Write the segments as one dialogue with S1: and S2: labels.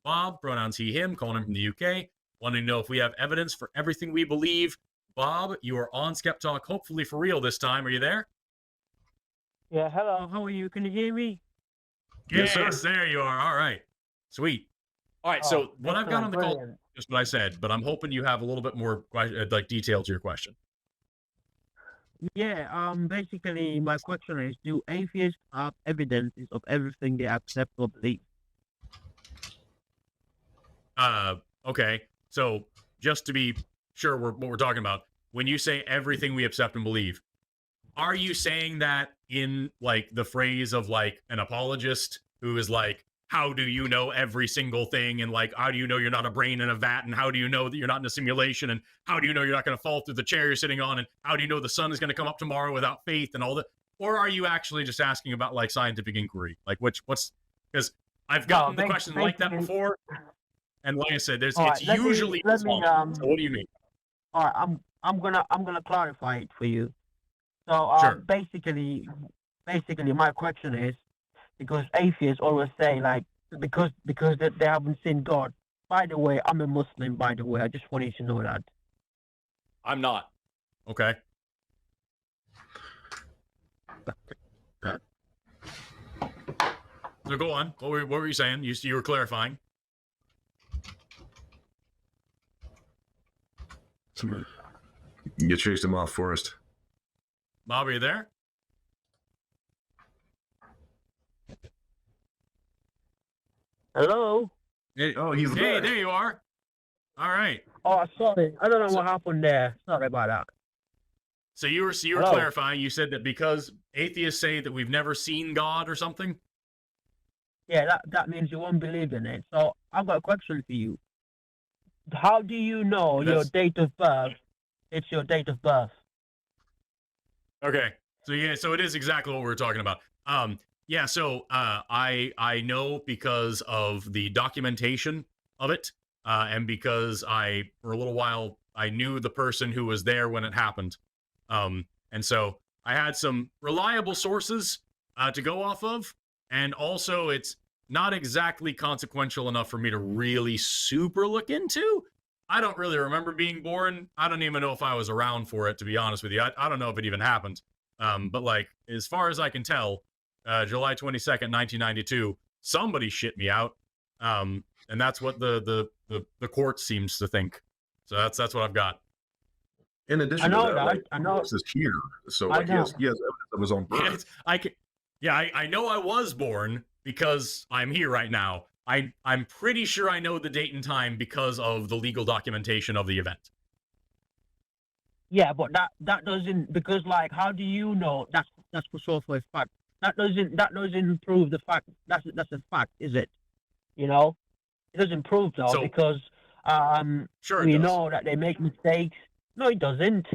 S1: Bob, pronouns he, him, calling him from the UK, wanting to know if we have evidence for everything we believe. Bob, you are on Skep Talk, hopefully for real this time. Are you there?
S2: Yeah, hello. How are you? Can you hear me?
S1: Yes, there you are. All right. Sweet. All right, so what I've got on the call is just what I said, but I'm hoping you have a little bit more like detail to your question.
S2: Yeah, basically my question is, do atheists have evidences of everything they accept or believe?
S1: Okay. So just to be sure what we're talking about, when you say everything we accept and believe, are you saying that in like the phrase of like an apologist who is like, how do you know every single thing? And like, how do you know you're not a brain in a vat? And how do you know that you're not in a simulation? And how do you know you're not going to fall through the chair you're sitting on? And how do you know the sun is going to come up tomorrow without faith and all that? Or are you actually just asking about like scientific inquiry? Like what's, because I've gotten the question like that before. And like I said, it's usually. So what do you mean?
S2: All right, I'm gonna clarify it for you. So
S1: Sure.
S2: basically my question is, because atheists always say like because they haven't seen God. By the way, I'm a Muslim. By the way, I just want you to know that.
S1: I'm not. Okay. So go on. What were you saying? You were clarifying.
S3: You chased him off, Forrest.
S1: Bob, are you there?
S2: Hello?
S3: Hey, he's
S1: hey, there you are. All right.
S2: Oh, sorry. I don't know what happened there. Sorry about that.
S1: So you were clarifying. You said that because atheists say that we've never seen God or something?
S2: Yeah, that means you won't believe in it. So I've got a question for you. How do you know your date of birth? It's your date of birth.
S1: Okay. So it is exactly what we were talking about. Yeah, so I know because of the documentation of it, and because for a little while I knew the person who was there when it happened. And so I had some reliable sources to go off of, and also it's not exactly consequential enough for me to really super look into. I don't really remember being born. I don't even know if I was around for it, to be honest with you. I don't know if it even happened. But like, as far as I can tell, July 22nd, 1992, somebody shit me out. And that's what the court seems to think. So that's what I've got.
S3: In addition to that, I know this is here. So like, he has evidence of his own birth.
S1: I know I was born because I'm here right now. I'm pretty sure I know the date and time because of the legal documentation of the event.
S2: Yeah, but that doesn't, because like, how do you know that's for sure for a fact? That doesn't prove the fact. That's a fact, is it? You know, it doesn't prove though, because
S1: sure
S2: we know that they make mistakes. No, it doesn't.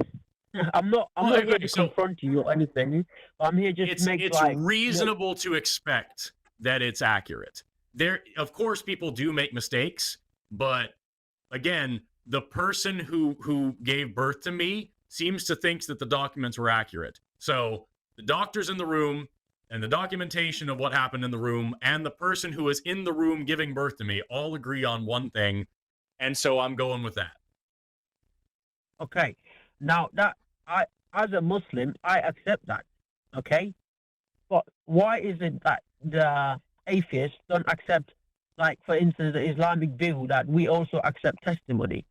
S2: I'm not here to confront you or anything. I'm here just to make
S1: it's reasonable to expect that it's accurate. There, of course, people do make mistakes, but again, the person who gave birth to me seems to think that the documents were accurate. So the doctor's in the room, and the documentation of what happened in the room, and the person who was in the room giving birth to me all agree on one thing, and so I'm going with that.
S2: Okay, now that as a Muslim, I accept that. Okay, but why is it that the atheists don't accept, like for instance, the Islamic view that we also accept testimony?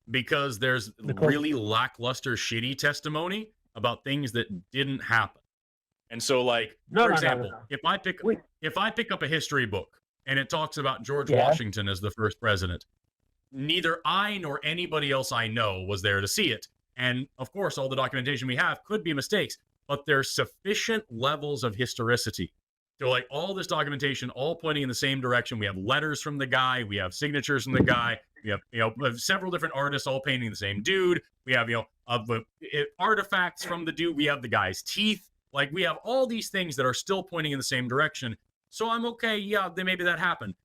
S1: Because there's really lackluster, shitty testimony about things that didn't happen. And so, like, for example, if I pick up a history book and it talks about George Washington as the first president, neither I nor anybody else I know was there to see it. And of course, all the documentation we have could be mistakes, but there's sufficient levels of historicity. So like all this documentation, all pointing in the same direction. We have letters from the guy. We have signatures from the guy. We have, several different artists all painting the same dude. We have, artifacts from the dude. We have the guy's teeth. Like we have all these things that are still pointing in the same direction. So I'm okay. Yeah, maybe that happened.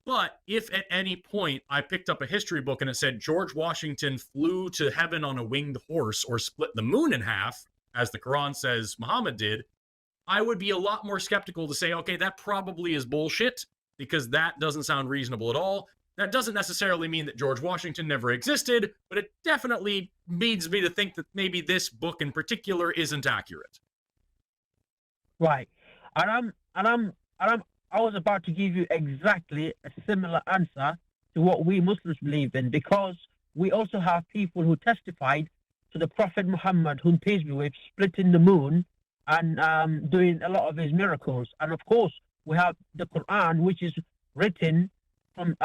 S1: But if at any point I picked up a history book and it said George Washington flew to heaven on a winged horse or split the moon in half, as the Quran says Muhammad did, I would be a lot more skeptical to say, okay, that probably is bullshit, because that doesn't sound reasonable at all. That doesn't necessarily mean that George Washington never existed, but it definitely leads me to think that maybe this book in particular isn't accurate.
S2: Right. I was about to give you exactly a similar answer to what we Muslims believe in, because we also have people who testified to the Prophet Muhammad, whom peace be with, splitting the moon and doing a lot of his miracles. And of course, we have the Quran, which is written from,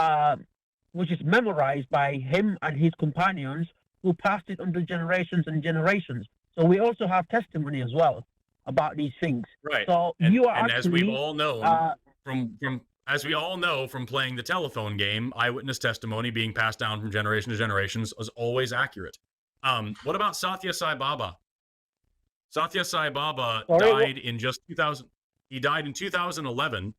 S2: which is memorized by him and his companions, who passed it on to generations and generations. So we also have testimony as well about these things.
S1: Right.
S2: So
S1: you are, and actually, as we've all known as we all know from playing the telephone game, eyewitness testimony being passed down from generation to generations is always accurate. What about Satya Sai Baba? Satya Sai Baba died in just 2000. He died in 2011.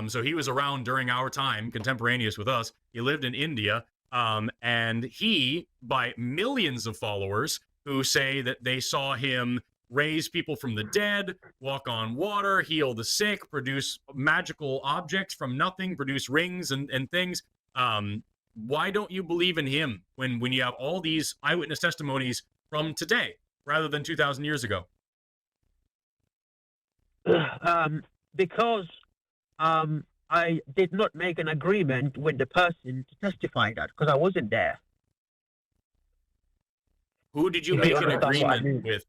S1: So he was around during our time, contemporaneous with us. He lived in India, and he, by millions of followers who say that they saw him raise people from the dead, walk on water, heal the sick, produce magical objects from nothing, produce rings and things. Why don't you believe in him when you have all these eyewitness testimonies from today rather than 2,000 years ago?
S2: Because I did not make an agreement with the person to testify that, because I wasn't there.
S1: Who did you make an agreement with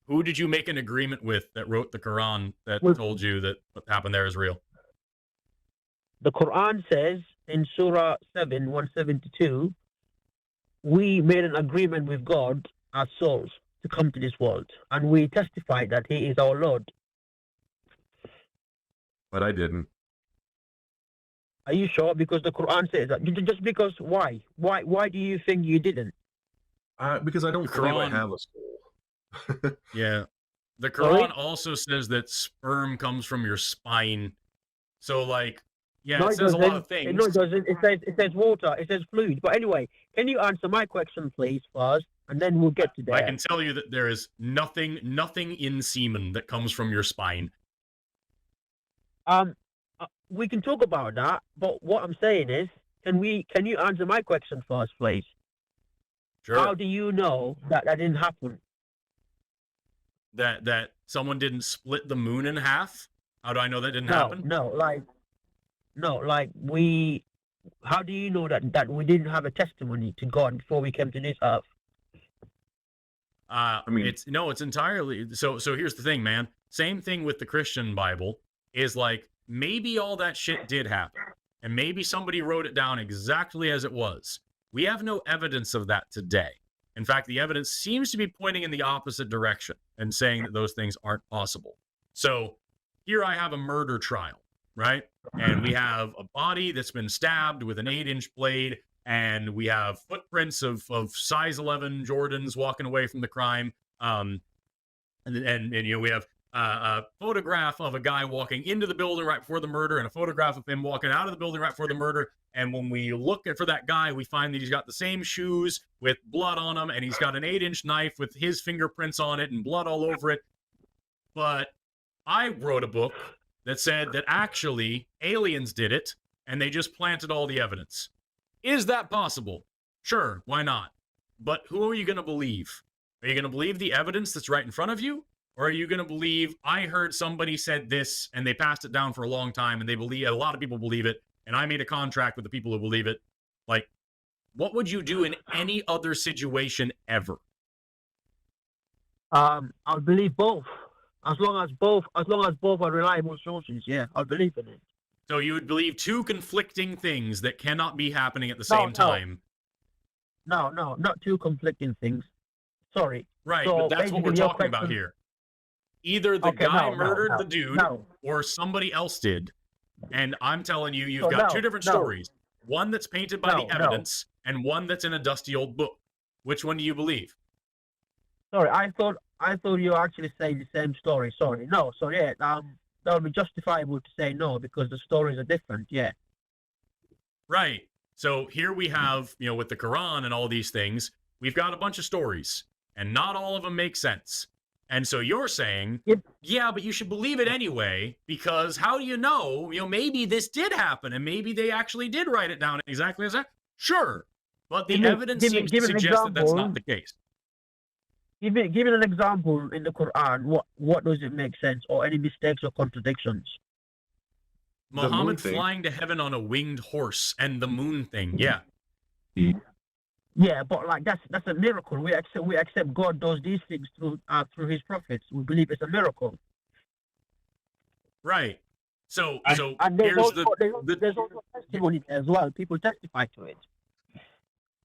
S1: Who did you make an agreement with that wrote the Quran that told you that what happened there is real?
S2: The Quran says in Surah 7, 172, we made an agreement with God, our souls, to come to this world. And we testified that he is our Lord.
S3: But I didn't.
S2: Are you sure? Because the Quran says that. Just because, why? Why do you think you didn't?
S3: Because I don't believe I have a soul.
S1: Yeah. The Quran also says that sperm comes from your spine. So, like, yeah, it says a lot of things.
S2: No, it doesn't. It says water. It says fluid. But anyway, can you answer my question, please, first? And then we'll get to that.
S1: I can tell you that there is nothing in semen that comes from your spine.
S2: We can talk about that, but what I'm saying is, can you answer my question first, please?
S1: Sure.
S2: How do you know that didn't happen?
S1: That someone didn't split the moon in half? How do I know that didn't happen?
S2: How do you know that we didn't have a testimony to God before we came to this earth?
S1: It's entirely so here's the thing, man. Same thing with the Christian Bible is like, maybe all that shit did happen, and maybe somebody wrote it down exactly as it was. We have no evidence of that today. In fact, the evidence seems to be pointing in the opposite direction and saying that those things aren't possible. So here I have a murder trial, right? And we have a body that's been stabbed with an 8-inch blade, and we have footprints of size 11 Jordans walking away from the crime. And we have a photograph of a guy walking into the building right before the murder and a photograph of him walking out of the building right before the murder. And when we look for that guy, we find that he's got the same shoes with blood on them, and he's got an 8-inch knife with his fingerprints on it and blood all over it. But I wrote a book that said that actually aliens did it, and they just planted all the evidence. Is that possible? Sure, why not? But who are you going to believe? Are you going to believe the evidence that's right in front of you? Or are you going to believe, I heard somebody said this and they passed it down for a long time and a lot of people believe it, and I made a contract with the people who believe it? Like, what would you do in any other situation ever?
S2: I'll believe both. As long as both are reliable sources, yeah, I'll believe in it.
S1: So you would believe two conflicting things that cannot be happening at the same time?
S2: No, not two conflicting things. Sorry.
S1: Right, but that's what we're talking about here. Either the guy murdered the dude or somebody else did. And I'm telling you, you've got two different stories. One that's painted by the evidence and one that's in a dusty old book. Which one do you believe?
S2: Sorry, I thought you were actually saying the same story. Sorry. No, so yeah, that would be justifiable to say no because the stories are different, yeah.
S1: Right. So here we have, with the Quran and all these things, we've got a bunch of stories, and not all of them make sense. And so you're saying, yeah, but you should believe it anyway, because how do you know? Maybe this did happen, and maybe they actually did write it down exactly as that. Sure, but the evidence seems to suggest that that's not the case.
S2: Give me an example in the Quran. What does it make sense, or any mistakes or contradictions?
S1: Muhammad flying to heaven on a winged horse and the moon thing. Yeah.
S2: Yeah, but like that's a miracle. We accept God does these things through his prophets. We believe it's a miracle.
S1: Right. So
S2: and there's also testimony as well. People testify to it.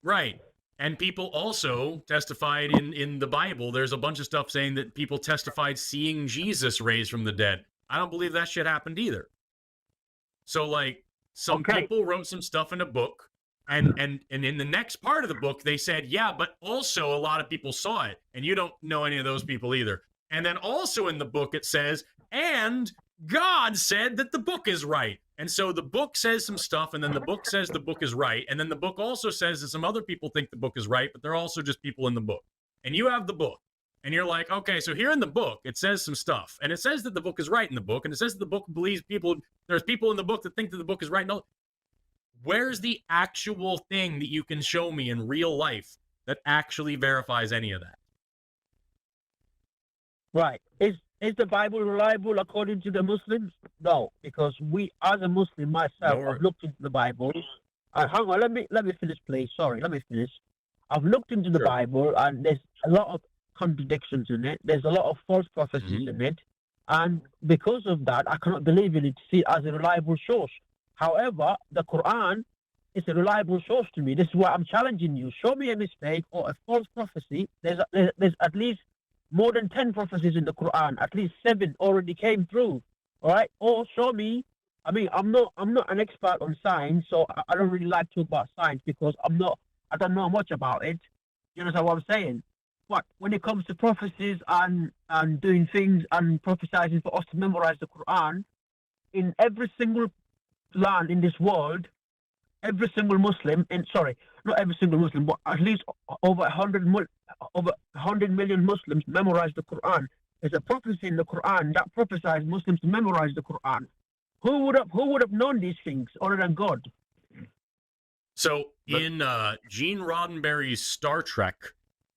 S1: Right. And people also testified in the Bible. There's a bunch of stuff saying that people testified seeing Jesus raised from the dead. I don't believe that shit happened either. So like some people wrote some stuff in a book, and in the next part of the book they said, yeah, but also a lot of people saw it, and you don't know any of those people either. And then also in the book it says, and God said that the book is right. And so the book says some stuff, and then the book says the book is right, and then the book also says that some other people think the book is right, but they're also just people in the book. And you have the book, and you're like, okay, so here in the book it says some stuff, and it says that the book is right in the book, and it says that the book believes people. There's people in the book that think that the book is right. No, where's the actual thing that you can show me in real life that actually verifies any of that?
S2: Right. Is the Bible reliable according to the Muslims? No, because we, as a Muslim myself, I've looked into the Bible. Hang on, let me finish, please. Sorry, let me finish. I've looked into the Bible, and there's a lot of contradictions in it. There's a lot of false prophecies in it, and because of that, I cannot believe in it, see it as a reliable source. However, the Quran is a reliable source to me. This is why I'm challenging you. Show me a mistake or a false prophecy. There's at least more than 10 prophecies in the Quran. At least 7 already came through. All right? Or show me. I mean, I'm not an expert on science, so I don't really like to talk about science because I don't know much about it. You understand what I'm saying? But when it comes to prophecies and doing things and prophesying for us to memorize the Quran, in every single land in this world, every single Muslim, not every single Muslim, but at least over 100 million Muslims memorize the Quran. There's a prophecy in the Quran that prophesies Muslims to memorize the Quran. Who would have known these things other than God?
S1: So in Gene Roddenberry's Star Trek,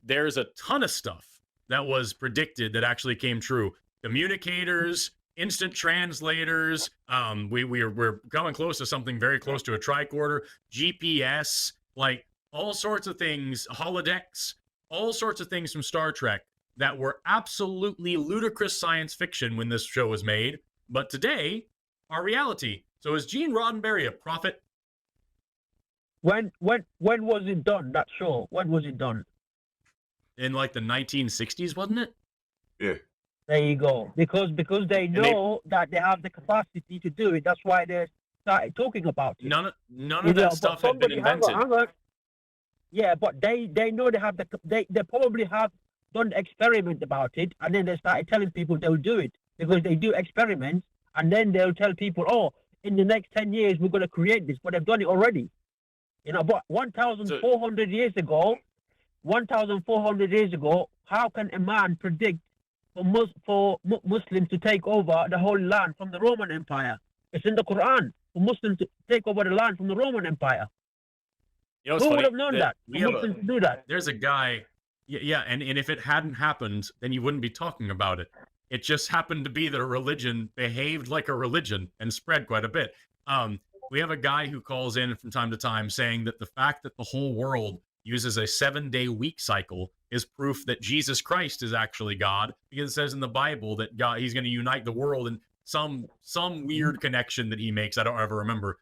S1: there's a ton of stuff that was predicted that actually came true. Communicators, instant translators, we're coming close to something very close to a tricorder, GPS, like all sorts of things, holodecks, all sorts of things from Star Trek that were absolutely ludicrous science fiction when this show was made, but today are reality. So is Gene Roddenberry a prophet?
S2: When was it done, that show? When was it done?
S1: In like the 1960s, wasn't it?
S3: Yeah.
S2: There you go. Because they know that they have the capacity to do it. That's why they started talking about it.
S1: None of that stuff had been invented.
S2: Hang on. Yeah, but they know they have they probably have done the experiment about it, and then they started telling people they'll do it because they do experiments, and then they'll tell people, oh, in the next 10 years we're going to create this, but they've done it already. But 1,400 years ago, how can a man predict for Muslims to take over the whole land from the Roman Empire? It's in the Quran for Muslims to take over the land from the Roman Empire. Who would have known that? Muslims to do that.
S1: There's a guy, and if it hadn't happened, then you wouldn't be talking about it. It just happened to be that a religion behaved like a religion and spread quite a bit. We have a guy who calls in from time to time saying that the fact that the whole world uses a 7-day week cycle is proof that Jesus Christ is actually God, because it says in the Bible that God, he's going to unite the world in some weird connection that he makes. I don't ever remember.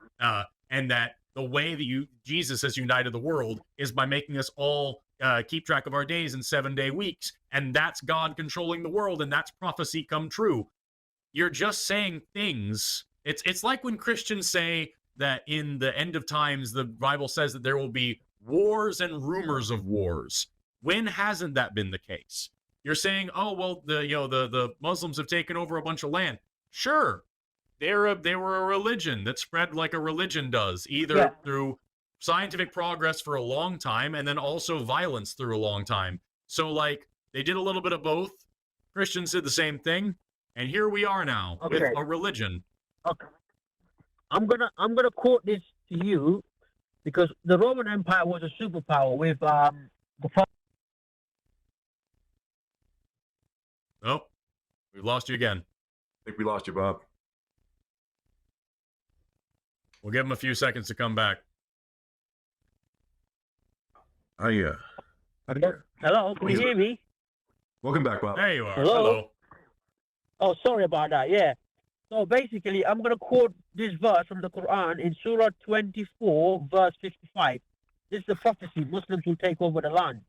S1: And that the way that Jesus has united the world is by making us all keep track of our days in 7-day weeks. And that's God controlling the world, and that's prophecy come true. You're just saying things. It's like when Christians say that in the end of times, the Bible says that there will be wars and rumors of wars. When hasn't that been the case? You're saying, oh, well, the Muslims have taken over a bunch of land. Sure. They were a religion that spread like a religion does, either through scientific progress for a long time and then also violence through a long time. So, like, they did a little bit of both. Christians did the same thing, and here we are now with a religion.
S2: Okay. I'm gonna quote this to you because the Roman Empire was a superpower with the.
S1: Oh, we've lost you again.
S3: I think we lost you, Bob.
S1: We'll give him a few seconds to come back.
S2: Hello, can you hear me?
S3: Welcome back, Bob.
S1: There you are. Hello.
S2: Oh, sorry about that. Yeah. So basically, I'm going to quote this verse from the Quran in Surah 24, verse 55. This is a prophecy. Muslims will take over the land.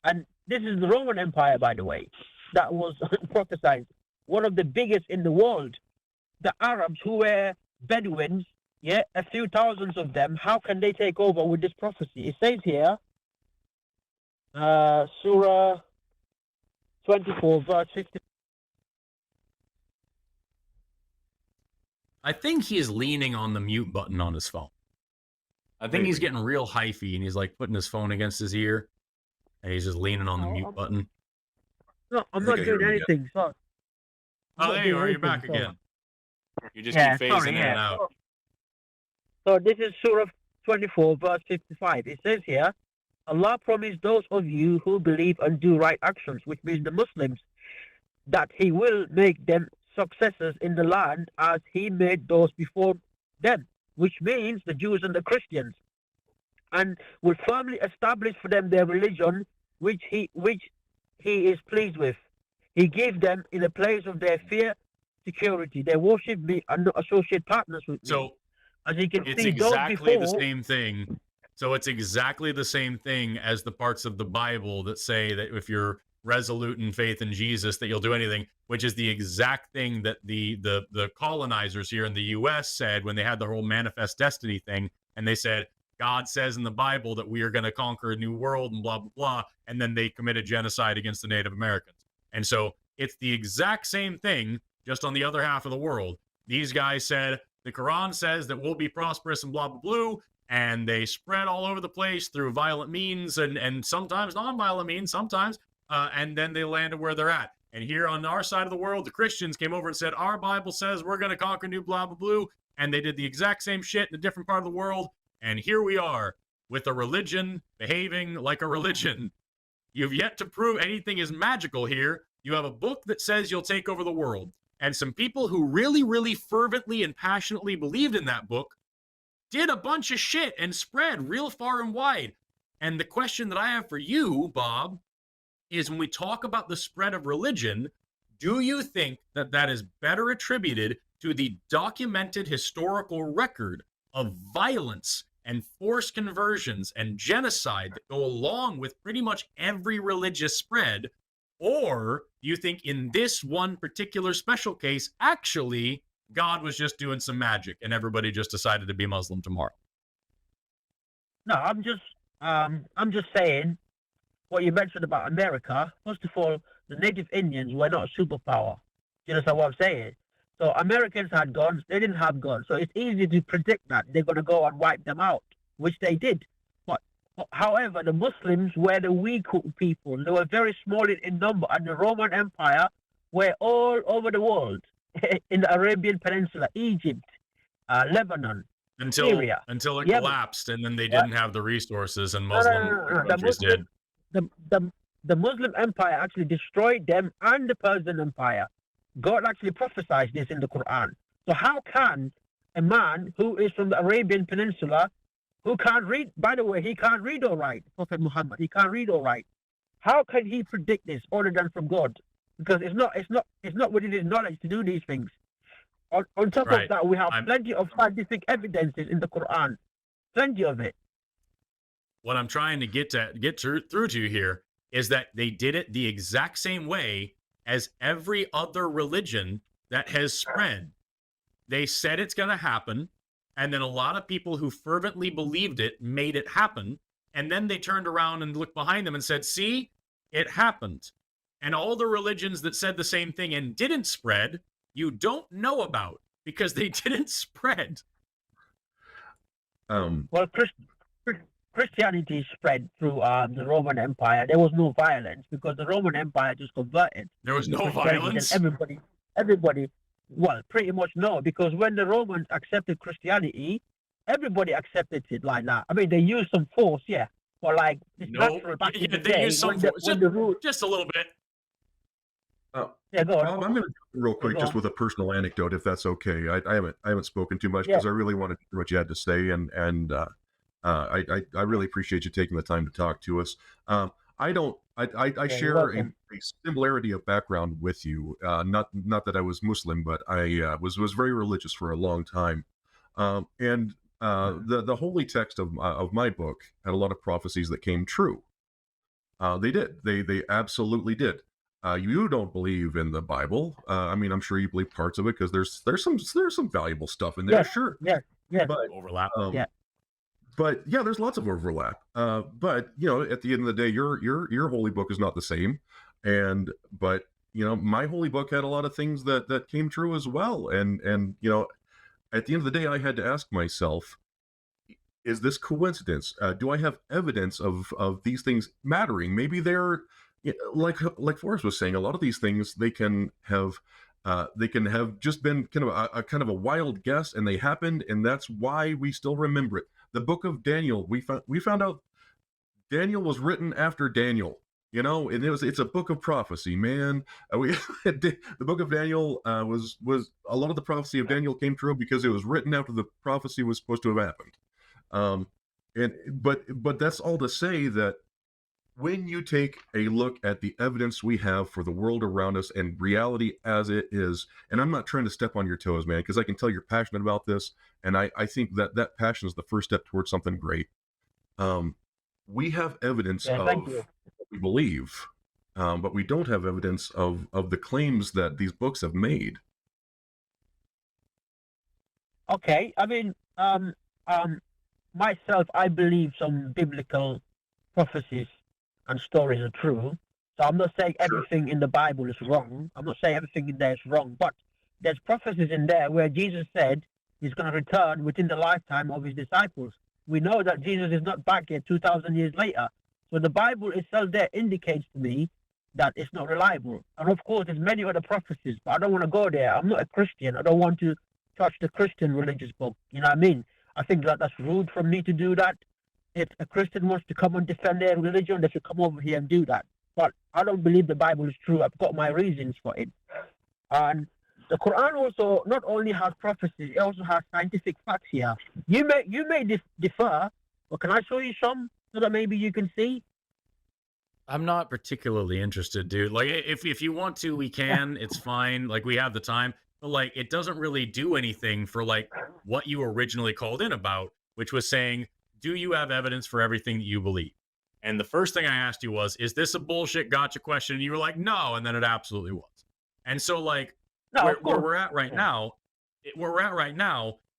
S2: And this is the Roman Empire, by the way, that was prophesied. One of the biggest in the world. The Arabs, who were Bedouins, yeah, a few thousands of them, how can they take over with this prophecy? It says here, Surah 24, verse 50.
S1: I think he's leaning on the mute button on his phone. I think he's getting real hyphy, and he's like putting his phone against his ear, and he's just leaning on the mute button.
S2: No, I'm not doing anything. So
S1: oh, there you are. You're back again. You just keep phasing in and out.
S2: So this is Surah 24, verse 55. It says here, Allah promised those of you who believe and do right actions, which means the Muslims, that He will make them successors in the land as He made those before them, which means the Jews and the Christians, and will firmly establish for them their religion, which He is pleased with. He gave them in a place of their fear, security. They worship me and not associate partners with me.
S1: So,
S2: as you can
S1: it's
S2: see,
S1: exactly the same thing. So it's exactly the same thing as the parts of the Bible that say that if you're resolute in faith in Jesus, that you'll do anything, which is the exact thing that the colonizers here in the U.S. said when they had the whole manifest destiny thing. And they said, God says in the Bible that we are going to conquer a new world and blah, blah, blah. And then they committed genocide against the Native Americans. And so it's the exact same thing, just on the other half of the world. These guys said, the Quran says that we'll be prosperous and blah, blah, blah. And they spread all over the place through violent means and sometimes non-violent means, sometimes. And then they landed where they're at. And here on our side of the world, the Christians came over and said, our Bible says we're going to conquer new blah, blah, blah. And they did the exact same shit in a different part of the world. And here we are with a religion behaving like a religion. You've yet to prove anything is magical here. You have a book that says you'll take over the world. And some people who really, really fervently and passionately believed in that book did a bunch of shit and spread real far and wide. And the question that I have for you, Bob, is when we talk about the spread of religion, do you think that that is better attributed to the documented historical record of violence and forced conversions and genocide that go along with pretty much every religious spread? Or do you think in this one particular special case, actually, God was just doing some magic and everybody just decided to be Muslim tomorrow?
S2: No, I'm just saying what you mentioned about America. First of all, the native Indians were not a superpower. You understand what I'm saying? So Americans had guns, they didn't have guns. So it's easy to predict that they're going to go and wipe them out, which they did. But however, the Muslims were the weak people. They were very small in number, and the Roman Empire were all over the world. In the Arabian Peninsula, Egypt, Lebanon, Syria.
S1: Until it collapsed, and then they didn't have the resources, and Muslim countries did.
S2: The Muslim Empire actually destroyed them and the Persian Empire. God actually prophesied this in the Quran. So how can a man who is from the Arabian Peninsula, who can't read, by the way, he can't read all right, Prophet Muhammad, he can't read all right. How can he predict this other than from God? Because it's not within his knowledge to do these things. On top of that, we have plenty of scientific evidences in the Quran, plenty of it.
S1: What I'm trying to get through to you here is that they did it the exact same way as every other religion that has spread. They said it's going to happen, and then a lot of people who fervently believed it made it happen, and then they turned around and looked behind them and said, see, it happened. And all the religions that said the same thing and didn't spread, you don't know about because they didn't spread.
S2: Well, Christianity spread through the Roman Empire, there was no violence because the Roman Empire just converted.
S1: There was no violence.
S2: Everybody, well, pretty much no, because when the Romans accepted Christianity, everybody accepted it like that. I mean, they used some force, yeah, but like it's natural back in the day.
S1: Used some force, just a little bit.
S2: Yeah, go on.
S3: I'm going to real quick, just with a personal anecdote, if that's okay. I haven't spoken too much because I really wanted to hear what you had to say, and I really appreciate you taking the time to talk to us. I share a similarity of background with you. Not that I was Muslim, but I was very religious for a long time. And the holy text of my book had a lot of prophecies that came true. They did. They absolutely did. You don't believe in the Bible. I mean, I'm sure you believe parts of it because there's some valuable stuff in there.
S2: Yes,
S3: sure.
S2: Yeah.
S1: But overlap.
S3: But yeah, there's lots of overlap. But at the end of the day, your holy book is not the same. But my holy book had a lot of things that came true as well. And at the end of the day, I had to ask myself, is this coincidence? Do I have evidence of these things mattering? Maybe they're like Forrest was saying, a lot of these things they can have just been kind of a wild guess, and they happened, and that's why we still remember it. The book of Daniel, we found out Daniel was written after Daniel, and it's a book of prophecy, man. The book of Daniel was a lot of the prophecy of Daniel came true because it was written after the prophecy was supposed to have happened. But that's all to say that when you take a look at the evidence we have for the world around us and reality as it is, and I'm not trying to step on your toes, man, because I can tell you're passionate about this, and I think that passion is the first step towards something great. We have evidence of what we believe, but we don't have evidence of the claims that these books have made.
S2: Okay, I mean, myself, I believe some biblical prophecies and stories are true. So I'm not saying everything in the Bible is wrong. I'm not saying everything in there is wrong, but there's prophecies in there where Jesus said he's going to return within the lifetime of his disciples. We know that Jesus is not back yet 2,000 years later. So the Bible itself there indicates to me that it's not reliable. And of course, there's many other prophecies, but I don't want to go there. I'm not a Christian. I don't want to touch the Christian religious book. You know what I mean? I think that's rude for me to do that. If a Christian wants to come and defend their religion, they should come over here and do that. But I don't believe the Bible is true. I've got my reasons for it. And the Quran also not only has prophecies, it also has scientific facts here. You may differ, but can I show you some so that maybe you can see?
S1: I'm not particularly interested, dude. Like, if you want to, we can. It's fine. Like, we have the time. But, like, it doesn't really do anything for, like, what you originally called in about, which was saying, do you have evidence for everything that you believe? And the first thing I asked you was, is this a bullshit gotcha question? And you were like, no. And then it absolutely was. And so, like, where we're at right now,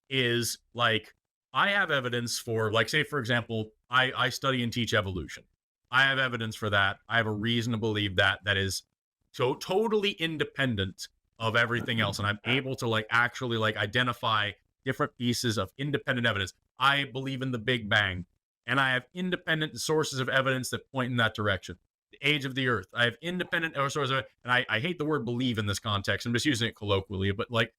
S1: is, like, I have evidence for, like, say, for example, I study and teach evolution. I have evidence for that. I have a reason to believe that is totally independent of everything else. And I'm able to, like, actually, like, identify different pieces of independent evidence. I believe in the Big Bang, and I have independent sources of evidence that point in that direction. The age of the Earth. I have independent sources of it, and I hate the word believe in this context. I'm just using it colloquially, but, like,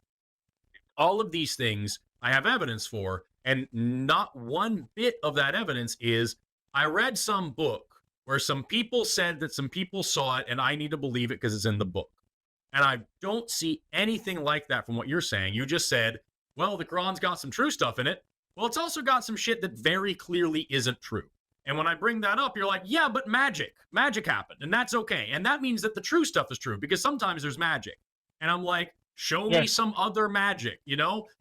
S1: all of these things I have evidence for, and not one bit of that evidence is, I read some book where some people said that some people saw it, and I need to believe it because it's in the book. And I don't see anything like that from what you're saying. You just said, well, the Quran's got some true stuff in it. Well, it's also got some shit that very clearly isn't true. And when I bring that up, you're like, yeah, but magic happened, and that's okay. And that means that the true stuff is true, because sometimes there's magic. And I'm like, show me some other magic,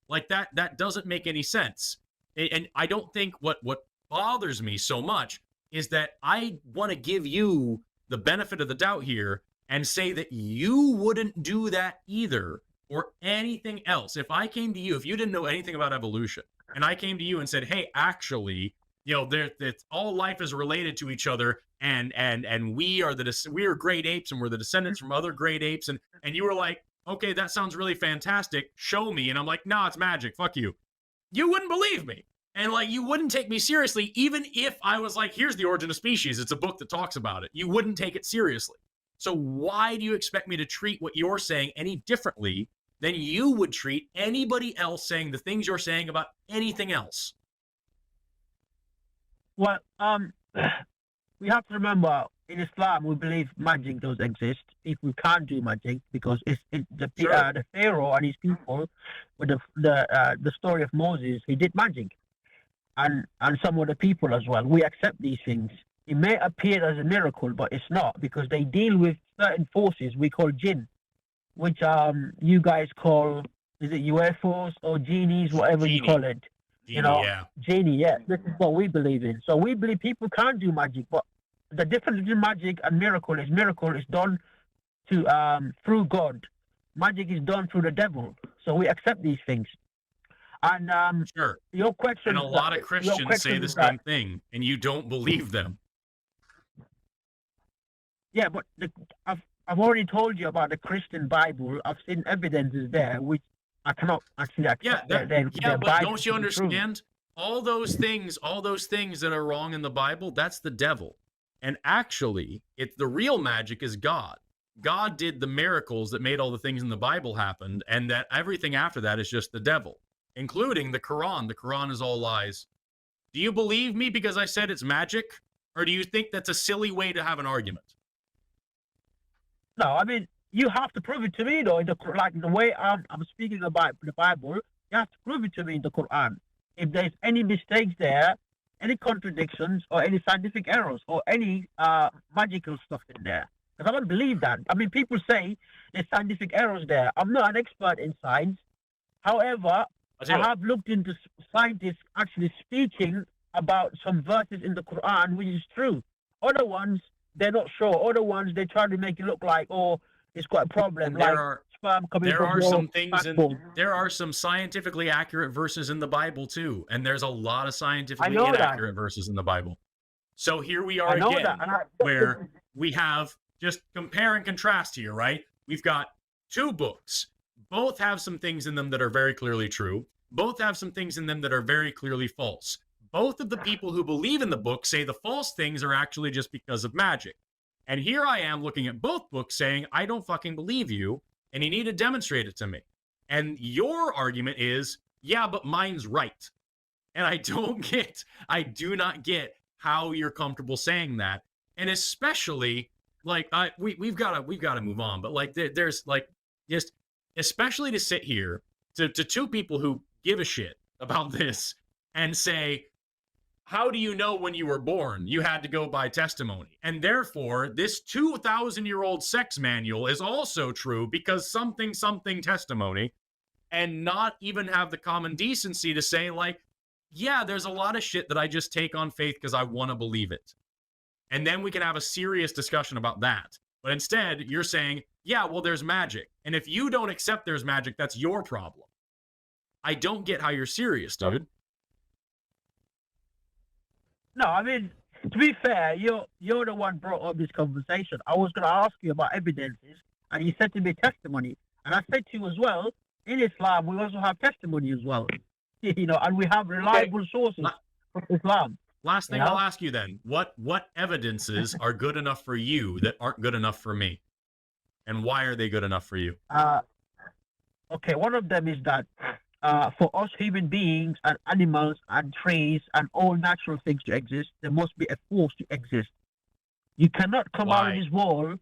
S1: like that doesn't make any sense. And I don't think what bothers me so much is that I want to give you the benefit of the doubt here and say that you wouldn't do that either, or anything else. If I came to you, if you didn't know anything about evolution, and I came to you and said, hey, actually, all life is related to each other, and we are great apes, and we're the descendants from other great apes, and you were like, okay, that sounds really fantastic, show me. And I'm like, nah, it's magic, fuck you. You wouldn't believe me. And like, you wouldn't take me seriously, even if I was like, here's The Origin of Species. It's a book that talks about it. You wouldn't take it seriously. So why do you expect me to treat what you're saying any differently than you would treat anybody else saying the things you're saying about anything else?
S2: Well, we have to remember, in Islam, we believe magic does exist. If we can't do magic, because the Pharaoh and his people, with the story of Moses, he did magic, and some of the people as well. We accept these things. It may appear as a miracle, but it's not, because they deal with certain forces we call jinn, which you guys call, is it UFOs or genies, whatever you call it. Genie, yeah. This is what we believe in. So we believe people can do magic, but the difference between magic and miracle is done through God. Magic is done through the devil. So we accept these things. And
S1: sure.
S2: Your question,
S1: and a lot of Christians say the same thing, and you don't believe them.
S2: Yeah, but I've already told you about the Christian Bible. I've seen evidences there which I cannot actually accept.
S1: But don't you understand? All those things that are wrong in the Bible, that's the devil. And actually, the real magic is God. God did the miracles that made all the things in the Bible happen, and that everything after that is just the devil, including the Quran. The Quran is all lies. Do you believe me because I said it's magic? Or do you think that's a silly way to have an argument?
S2: No, I mean, you have to prove it to me, though. The way I'm speaking about the Bible, you have to prove it to me in the Quran. If there's any mistakes there, any contradictions, or any scientific errors, or any magical stuff in there. Because I don't believe that. I mean, people say there's scientific errors there. I'm not an expert in science. However, I have looked into scientists actually speaking about some verses in the Quran, which is true. Other ones, they're not sure. Other ones, they try to make it look like, oh, it's got a problem. There
S1: are some scientifically accurate verses in the Bible too, and there's a lot of scientifically inaccurate verses in the Bible. So here we are again, where we have, just compare and contrast here, right? We've got two books. Both have some things in them that are very clearly true. Both have some things in them that are very clearly false. Both of the people who believe in the book say the false things are actually just because of magic. And here I am looking at both books saying, I don't fucking believe you, and you need to demonstrate it to me. And your argument is, yeah, but mine's right. And I do not get how you're comfortable saying that. And especially, like, we've got to move on. But like, there's like, just especially to sit here to two people who give a shit about this and say, how do you know when you were born? You had to go by testimony. And therefore, this 2,000-year-old sex manual is also true because something testimony, and not even have the common decency to say, like, yeah, there's a lot of shit that I just take on faith because I want to believe it. And then we can have a serious discussion about that. But instead, you're saying, yeah, well, there's magic. And if you don't accept there's magic, that's your problem. I don't get how you're serious, dude.
S2: No, I mean, to be fair, you're the one brought up this conversation. I was going to ask you about evidences, and you said to me testimony. And I said to you as well, in Islam, we also have testimony as well. And we have reliable sources of Islam.
S1: Last thing I'll ask you then, what evidences are good enough for you that aren't good enough for me? And why are they good enough for you?
S2: Okay, one of them is that for us human beings and animals and trees and all natural things to exist, there must be a force to exist. You cannot come out of this wall.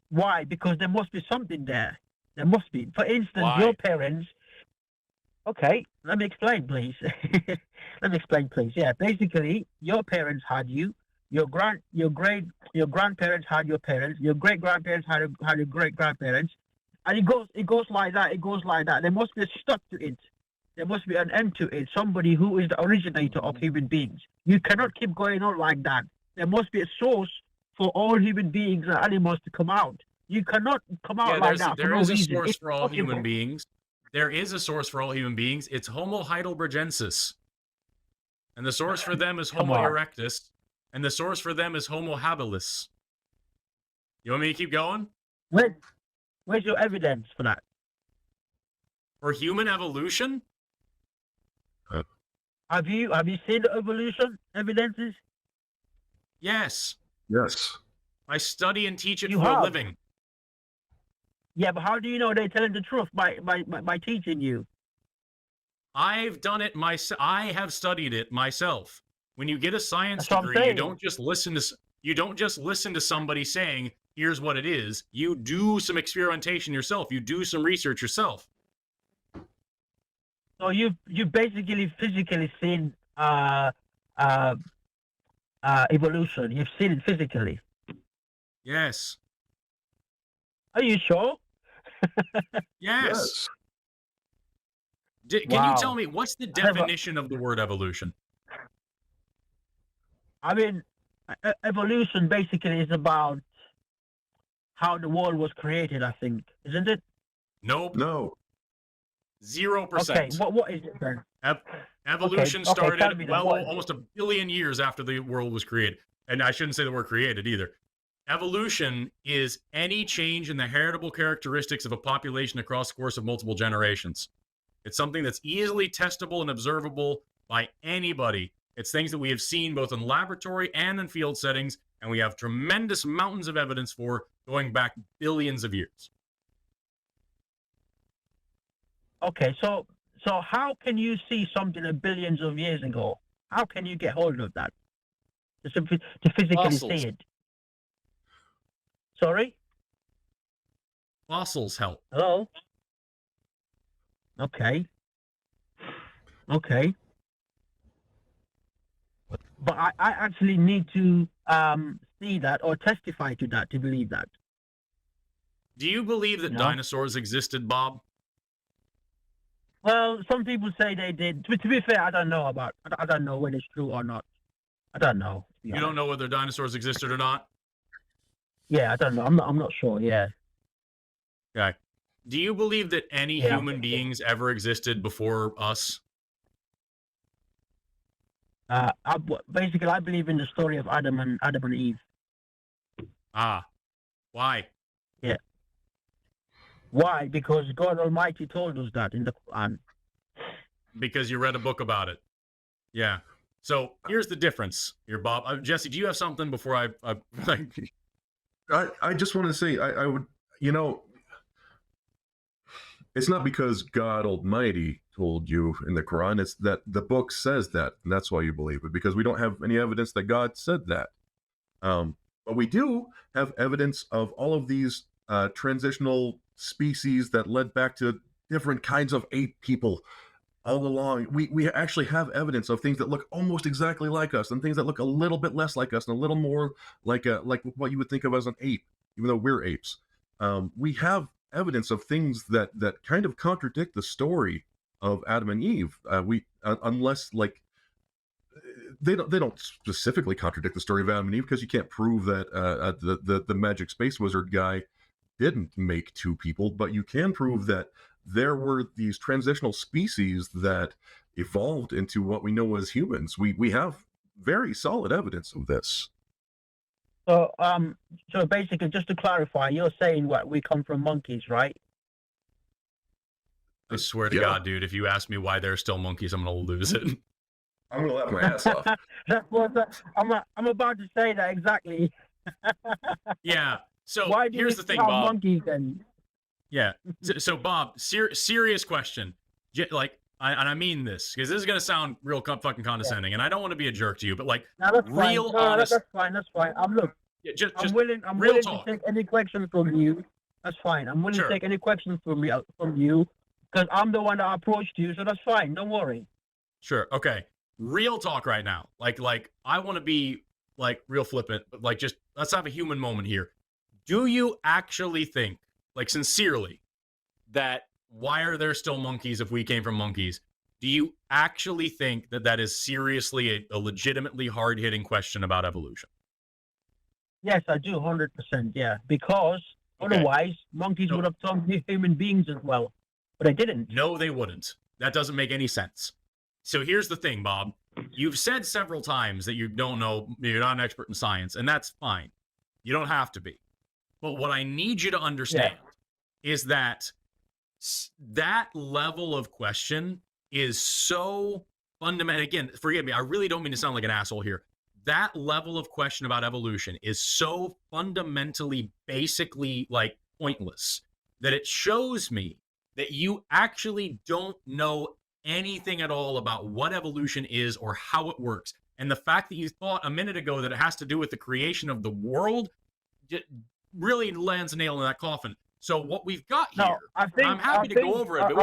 S2: Why? Because there must be something there. There must be. For instance, your parents. Okay, let me explain, please. Yeah, basically, your parents had you. Your grandparents had your parents. Your great grandparents had your great grandparents. And it goes like that. It goes like that. There must be a stop to it. There must be an end to it. Somebody who is the originator of human beings. You cannot keep going on like that. There must be a source for all human beings and animals to come out. You cannot come out like that.
S1: There is a source for all human beings. There is a source for all human beings. It's Homo heidelbergensis. And the source for them is Homo erectus. And the source for them is Homo habilis. You want me to keep going?
S2: Where's your evidence for that?
S1: For human evolution?
S2: Have you seen the evolution evidences?
S1: Yes.
S3: Yes.
S1: I study and teach it
S2: You
S1: for a
S2: have.
S1: living.
S2: Yeah, but how do you know they're telling the truth by teaching you?
S1: I've done it myself. I have studied it myself. When you get a science
S2: That's what I'm
S1: degree, you
S2: saying.
S1: don't just listen to somebody saying, "Here's what it is." You do some experimentation yourself. You do some research yourself.
S2: So you basically physically seen evolution. You've seen it physically.
S1: Yes.
S2: Are you sure?
S1: Yes. Can
S2: Wow.
S1: you tell me what's the definition of the word evolution?
S2: I mean, evolution basically is about how the world was created, I think, isn't it?
S1: Nope.
S3: No.
S1: 0%.
S2: Okay, what is it then?
S1: Evolution
S2: Okay, tell
S1: started
S2: me then, what is it?
S1: almost 1 billion years after the world was created. And I shouldn't say the word created either. Evolution is any change in the heritable characteristics of a population across the course of multiple generations. It's something that's easily testable and observable by anybody. It's things that we have seen both in laboratory and in field settings, and we have tremendous mountains of evidence for going back billions of years.
S2: Okay, so how can you see something a billions of years ago? How can you get hold of that? To physically
S1: Fossils.
S2: see it? Sorry?
S1: Fossils help.
S2: Hello? Okay. Okay. But I actually need to see that or testify to that to believe that.
S1: Do you believe that
S2: No.
S1: dinosaurs existed, Bob?
S2: Well, some people say they did. To be fair, I don't know I don't know whether it's true or not. I don't know.
S1: You don't know whether dinosaurs existed or not?
S2: Yeah, I don't know. I'm not sure. Yeah.
S1: Okay. Do you believe that any human beings ever existed before us?
S2: Basically, I believe in the story of Adam and Eve.
S1: Ah. Why?
S2: Yeah. Why? Because God Almighty told us that in the Quran.
S1: Because you read a book about it. Yeah. So here's the difference here, Bob. Jesse, do you have something before I
S3: just want to say I would, it's not because God Almighty told you in the Quran. It's that the book says that, and that's why you believe it, because we don't have any evidence that God said that. But we do have evidence of all of these transitional species that led back to different kinds of ape people all along. We actually have evidence of things that look almost exactly like us, and things that look a little bit less like us, and a little more like what you would think of as an ape, even though we're apes. We have evidence of things that kind of contradict the story of Adam and Eve. Unless like they don't specifically contradict the story of Adam and Eve, because you can't prove that the magic space wizard guy didn't make two people, but you can prove that there were these transitional species that evolved into what we know as humans. We have very solid evidence of this.
S2: So basically, just to clarify, you're saying what we come from monkeys, right?
S1: I swear to God, dude, if you ask me why they're still monkeys, I'm gonna lose it.
S3: I'm gonna laugh my ass off.
S2: That's what I'm about to say that exactly.
S1: Yeah. So
S2: why do
S1: here's
S2: we
S1: the thing,
S2: have
S1: Bob.
S2: monkeys then?
S1: Yeah. So Bob, serious question. Like, and I mean this because this is gonna sound real fucking condescending, and I don't want to be a jerk to you, but like,
S2: No, that's
S1: real
S2: fine.
S1: honest.
S2: That's fine. That's fine. I'm willing
S1: real
S2: to take any questions from you. That's fine. I'm willing to take any questions from you because I'm the one that approached you, so that's fine. Don't worry.
S1: Sure. Okay. Real talk right now. Like I want to be like real flippant, but like just let's have a human moment here. Do you actually think, like sincerely, that why are there still monkeys if we came from monkeys? Do you actually think that that is seriously a legitimately hard-hitting question about evolution?
S2: Yes, I do, 100%. Yeah, because otherwise monkeys would have turned human beings as well, but they didn't.
S1: No, they wouldn't. That doesn't make any sense. So here's the thing, Bob. You've said several times that you don't know, you're not an expert in science, and that's fine. You don't have to be. But what I need you to understand is that that level of question is so fundamental, again, forgive me, I really don't mean to sound like an asshole here. That level of question about evolution is so fundamentally, basically like pointless that it shows me that you actually don't know anything at all about what evolution is or how it works. And the fact that you thought a minute ago that it has to do with the creation of the world really lands a nail in that coffin. So what we've got here, I'm happy to go over it. But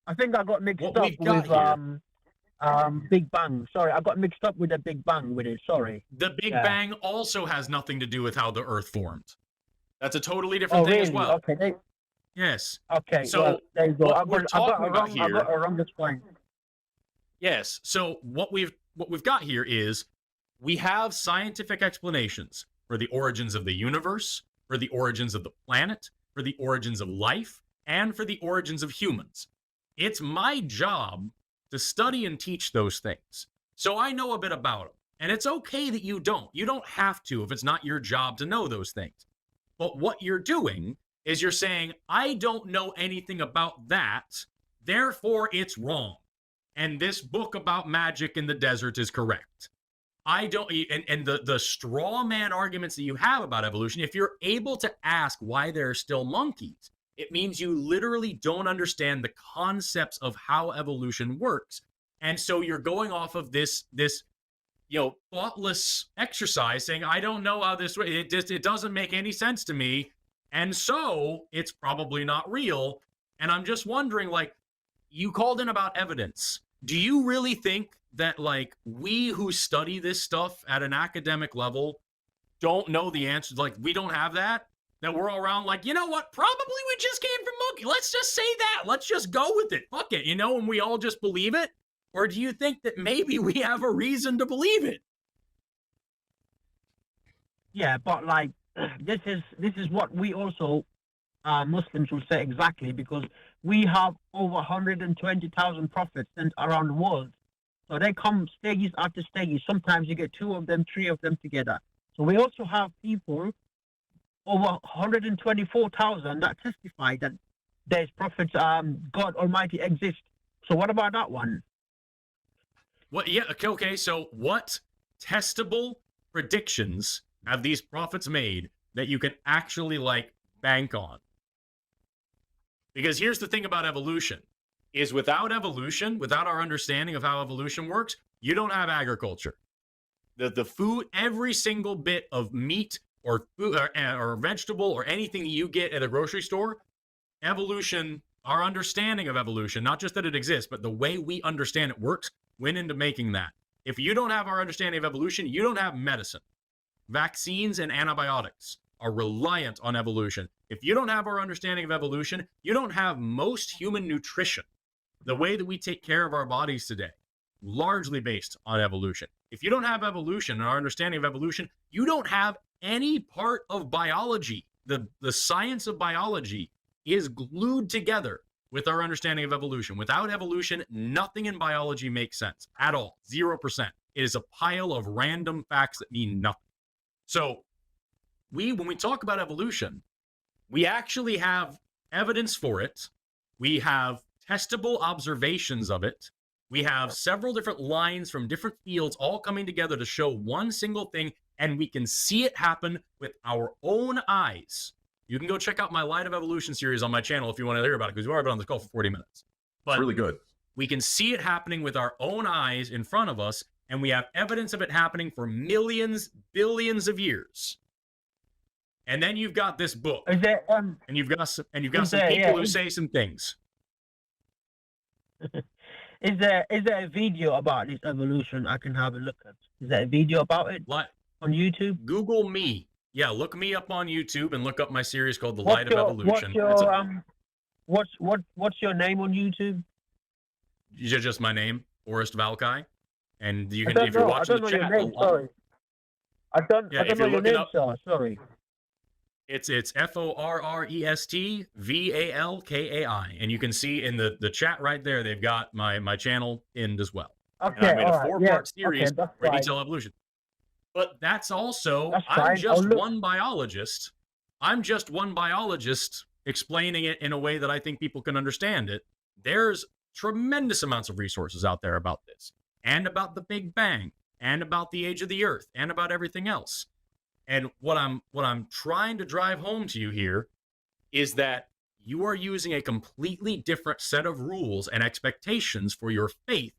S2: I think I got mixed up with Big Bang. Sorry, I got mixed up with the Big Bang with it. Sorry.
S1: The Big Bang also has nothing to do with how the Earth formed. That's a totally different thing as well.
S2: Okay.
S1: Yes.
S2: Okay.
S1: So
S2: well, there you go.
S1: What we're talking about here.
S2: I got a wrong explain.
S1: Yes. So what we've got here is we have scientific explanations for the origins of the universe, for the origins of the planet, for the origins of life, and for the origins of humans. It's my job to study and teach those things. So I know a bit about them. And it's okay that you don't. You don't have to if it's not your job to know those things. But what you're doing is you're saying, I don't know anything about that, therefore it's wrong. And this book about magic in the desert is correct. I don't, and the straw man arguments that you have about evolution, if you're able to ask why there are still monkeys, it means you literally don't understand the concepts of how evolution works. And so you're going off of this thoughtless exercise saying, I don't know how this, it doesn't make any sense to me. And so it's probably not real. And I'm just wondering, like, you called in about evidence. Do you really think that, like, we who study this stuff at an academic level don't know the answers? Like, we don't have that? That we're all around like, you know what? Probably we just came from monkey. Let's just say that. Let's just go with it. Fuck it, and we all just believe it? Or do you think that maybe we have a reason to believe it?
S2: Yeah, but like, this is what we also Muslims will say exactly, because we have over 120,000 prophets sent around the world. So they come stages after stages. Sometimes you get 2 of them, 3 of them together. So we also have people, over 124,000, that testify that there's prophets, God Almighty exists. So what about that one?
S1: Well, yeah, okay. So what testable predictions have these prophets made that you can actually, like, bank on? Because here's the thing about evolution, is without evolution, without our understanding of how evolution works, you don't have agriculture. The food, every single bit of meat or food or vegetable or anything you get at a grocery store, evolution, our understanding of evolution, not just that it exists, but the way we understand it works, went into making that. If you don't have our understanding of evolution, you don't have medicine. Vaccines and antibiotics are reliant on evolution. If you don't have our understanding of evolution, you don't have most human nutrition. The way that we take care of our bodies today, largely based on evolution. If you don't have evolution and our understanding of evolution, you don't have any part of biology. The science of biology is glued together with our understanding of evolution. Without evolution, nothing in biology makes sense at all. 0%. It is a pile of random facts that mean nothing. So when we talk about evolution, we actually have evidence for it. We have testable observations of it. We have several different lines from different fields all coming together to show one single thing, and we can see it happen with our own eyes. You can go check out my Light of Evolution series on my channel if you want to hear about it, because we've already been on this call for 40 minutes. But
S3: it's really good.
S1: We can see it happening with our own eyes in front of us, and we have evidence of it happening for millions, billions of years. And then you've got this book, and you've got some people who say some things.
S2: Is there a video about this evolution I can have a look at? Is there a video about it on YouTube?
S1: Google me. Yeah, look me up on YouTube and look up my series called The Light of Evolution.
S2: What's your name on YouTube?
S1: Just my name, Forrest Valkai. And you can, if you're watching the chat,
S2: sorry. I don't know your name, sir. Sorry.
S1: It's Forrest Valkai, and you can see in the chat right there, they've got my channel pinned as well.
S2: Okay,
S1: and I made a 4-part series for detailed evolution. But I'm just one biologist. I'm just one biologist explaining it in a way that I think people can understand it. There's tremendous amounts of resources out there about this, and about the Big Bang, and about the age of the Earth, and about everything else. And what I'm trying to drive home to you here is that you are using a completely different set of rules and expectations for your faith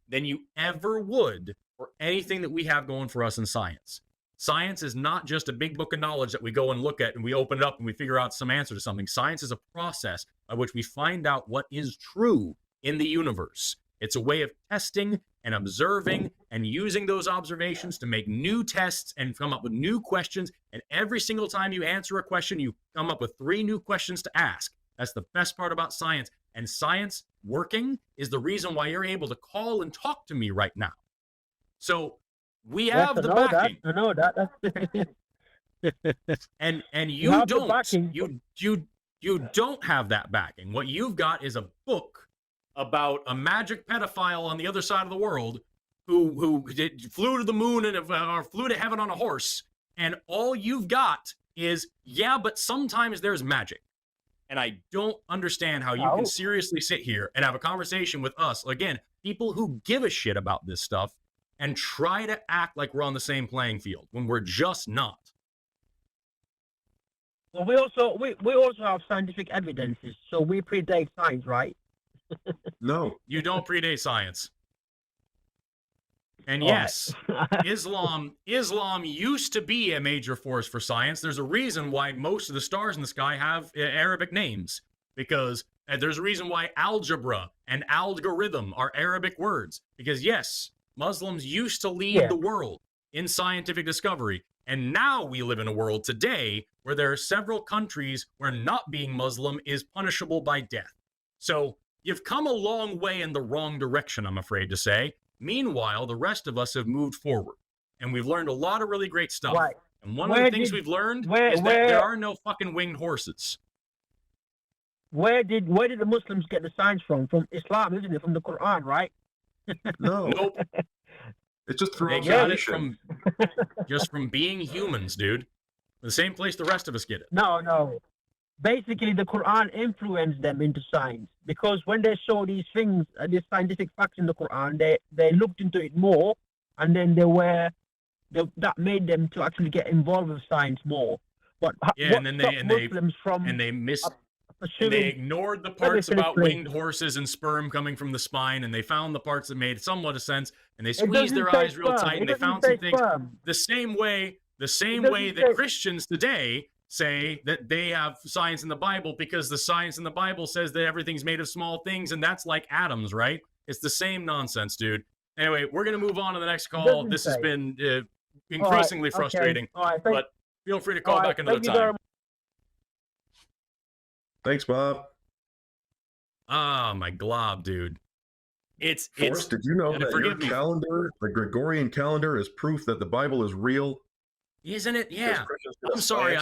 S1: than you ever would for anything that we have going for us in science. Science is not just a big book of knowledge that we go and look at and we open it up and we figure out some answer to something. Science is a process by which we find out what is true in the universe. It's a way of testing and observing and using those observations to make new tests and come up with new questions. And every single time you answer a question, you come up with 3 new questions to ask. That's the best part about science. And science working is the reason why you're able to call and talk to me right now. So we have the backing.
S2: I know that.
S1: and you don't. You don't have that backing. What you've got is a book about a magic pedophile on the other side of the world who flew to the moon or flew to heaven on a horse, and all you've got is, yeah, but sometimes there's magic. And I don't understand how you can seriously sit here and have a conversation with us, again, people who give a shit about this stuff, and try to act like we're on the same playing field when we're just not.
S2: Well, we also have scientific evidences, so we predate science, right?
S3: No,
S1: you don't predate science. And yes, Islam used to be a major force for science. There's a reason why most of the stars in the sky have Arabic names, because there's a reason why algebra and algorithm are Arabic words, because yes, Muslims used to lead the world in scientific discovery. And now we live in a world today where there are several countries where not being Muslim is punishable by death. So you've come a long way in the wrong direction, I'm afraid to say. Meanwhile, the rest of us have moved forward, and we've learned a lot of really great stuff.
S2: Right.
S1: And one of the things we've learned is that there are no fucking winged horses.
S2: Where did the Muslims get the science from? From Islam, isn't it? From the Quran, right?
S3: No.
S1: Nope.
S3: It's just through
S1: observation. Just from being humans, dude. The same place the rest of us get it.
S2: No. Basically, the Quran influenced them into science, because when they saw these things, these scientific facts in the Quran, they looked into it more, and then that made them to actually get involved with science more. But
S1: and they ignored the parts about winged horses and sperm coming from the spine, and they found the parts that made somewhat of sense, and they squeezed their eyes real tight, and they found some things the same way that Christians today say that they have science in the Bible, because the science in the Bible says that everything's made of small things, and that's like atoms, right? It's the same nonsense, dude. Anyway, we're going to move on to the next call. This has been increasingly frustrating, but feel free to call back another time.
S3: Thanks, Bob.
S1: Ah, my glob, dude.
S3: Forrest, did you know that your calendar, the Gregorian calendar, is proof that the Bible is real?
S1: Isn't it? Yeah. I'm sorry.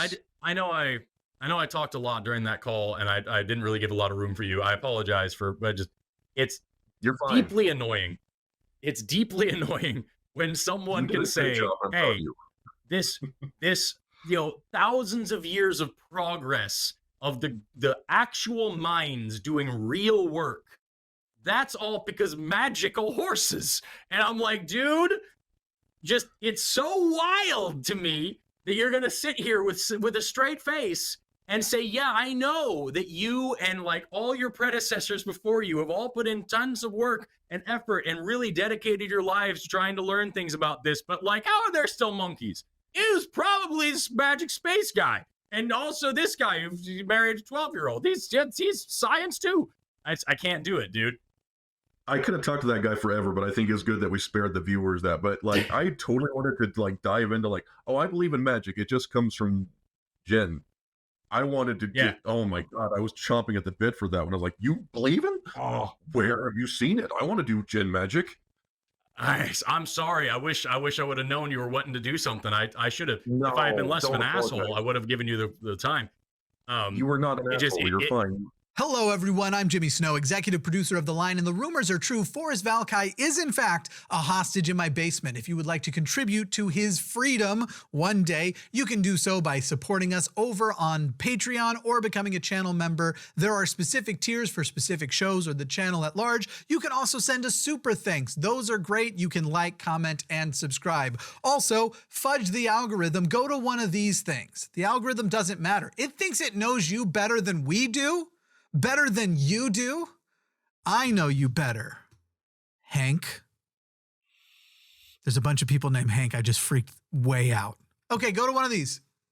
S1: I know I talked a lot during that call, and I didn't really give a lot of room for you. I apologize but you're fine. Deeply annoying. It's deeply annoying when someone can say, hey, this thousands of years of progress of the actual minds doing real work, that's all because magical horses. And I'm like, dude, it's so wild to me that you're gonna sit here with a straight face and say, yeah, I know that you and like all your predecessors before you have all put in tons of work and effort and really dedicated your lives trying to learn things about this, but like, how are there still monkeys? It was probably this magic space guy. And also this guy who's married a 12-year-old. He's science too. I can't do it, dude.
S3: I could have talked to that guy forever, but I think it's good that we spared the viewers that. But like, I totally wanted to like dive into like, oh, I believe in magic. It just comes from Jen. I wanted to get. Oh my god, I was chomping at the bit for that one. I was like, you believe in? Oh, where have you seen it? I want to do Jen magic.
S1: I'm sorry. I wish I would have known you were wanting to do something. I should have. No, if I had been less of an asshole, I would have given you the time.
S3: You were not an asshole. You're fine.
S4: Hello, everyone. I'm Jimmy Snow, executive producer of The Line, and the rumors are true. Forrest Valkai is, in fact, a hostage in my basement. If you would like to contribute to his freedom one day, you can do so by supporting us over on Patreon or becoming a channel member. There are specific tiers for specific shows or the channel at large. You can also send us super thanks. Those are great. You can like, comment, and subscribe. Also, fudge the algorithm. Go to one of these things. The algorithm doesn't matter. It thinks it knows you better than we do. Better than you do? I know you better. Hank. There's a bunch of people named Hank. I just freaked way out. Okay, go to one of these.